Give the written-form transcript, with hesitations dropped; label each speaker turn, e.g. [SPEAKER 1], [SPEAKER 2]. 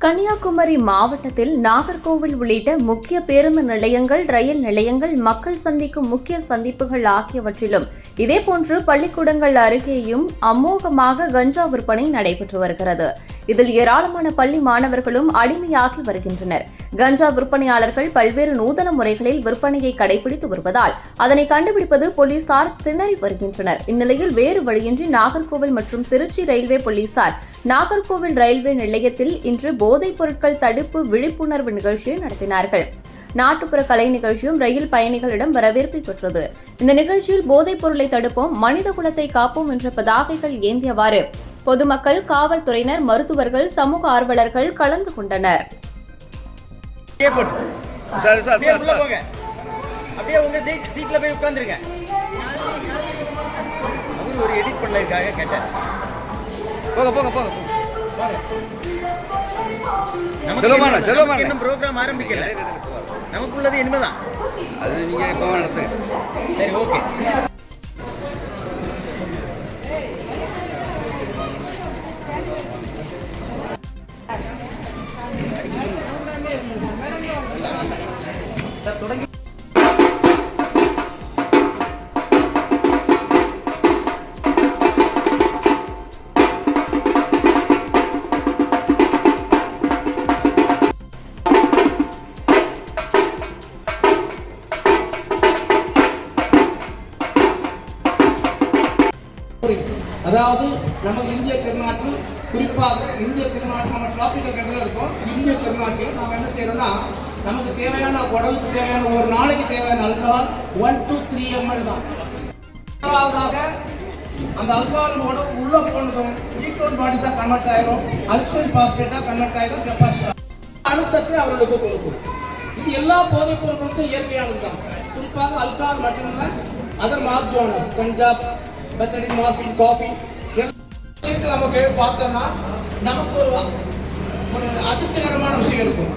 [SPEAKER 1] கன்னியாகுமரி மாவட்டத்தில் நாகர்கோவில் உள்ளிட்ட முக்கிய பேருந்து நிலையங்கள், ரயில் நிலையங்கள், மக்கள் சந்திக்கும் முக்கிய சந்திப்புகள் ஆகியவற்றிலும் இதேபோன்று பள்ளிக்கூடங்கள் அருகேயும் அமோகமாக கஞ்சா விற்பனை நடைபெற்று வருகிறது. இதில் ஏராளமான பள்ளி மாணவர்களும் அடிமையாகி வருகின்றனர். கஞ்சா விற்பனையாளர்கள் பல்வேறு நூதன முறைகளில் விற்பனையை கடைபிடித்து வருவதால் அதனை கண்டுபிடிப்பது போலீசார் திணறி வருகின்றனர். இந்நிலையில் வேறு வழியின்றி நாகர்கோவில் மற்றும் திருச்சி ரயில்வே போலீசார் நாகர்கோவில் ரயில்வே நிலையத்தில் இன்று போதைப் பொருட்கள் தடுப்பு விழிப்புணர்வு நிகழ்ச்சியை நடத்தினார்கள். நாட்டுப்புற கலை நிகழ்ச்சியும் ரயில் பயணிகளிடம் வரவேற்பை பெற்றது. இந்த நிகழ்ச்சியில் போதைப் பொருளை தடுப்போம், மனித குலத்தை காப்போம் என்ற பதாகைகள் ஏந்தியவாறு பொதுமக்கள், காவல்துறையினர், மருத்துவர்கள், சமூக ஆர்வலர்கள் கலந்து கொண்டனர்.
[SPEAKER 2] ஆரம்பிக்கல, நமக்குள்ளது இனிமேதான். அது நீங்க எப்ப நடத்துங்க. சரி, ஓகே. தொடங்கி
[SPEAKER 3] அதாவது நம்ம இந்திய திருநாட்டில், குறிப்பாக இந்திய திருநாட்டில் நம்ம டிராபிக்கல் கண்ட்ரோல் இருக்கோம். இந்திய திருநாட்டில் நம்ம என்ன செய்யறோம்னா, நமக்கு தேவையான உடலுக்கு தேவையான ஒரு நாளைக்கு தேவையான அல்கஹால் 1 to 3 ml தான். முதலாவதாக அந்த அல்கஹால் உள்ள போனதும் கீட்டோன் பாடிஸாக கன்வெர்ட் ஆயிரும், அல்கஹால் பாஸ்பேட்டாக கன்வெர்ட் ஆயிரும், கெப்பாசிட்டி அழுத்தத்தை அவர்களுக்கு கொடுக்கும். இது எல்லா போதைப் பொருட்களுக்கும் இயற்கையானது தான். குறிப்பாக அல்கஹால் மட்டுமல்ல, அதர் மார்ஜுவானாஸ், கஞ்சா, பெத்தடின், மார்பின், காஃபி விஷயத்தை நமக்கு பார்த்தோம்னா நமக்கு ஒரு அதிர்ச்சிகரமான விஷயம் இருக்கும்.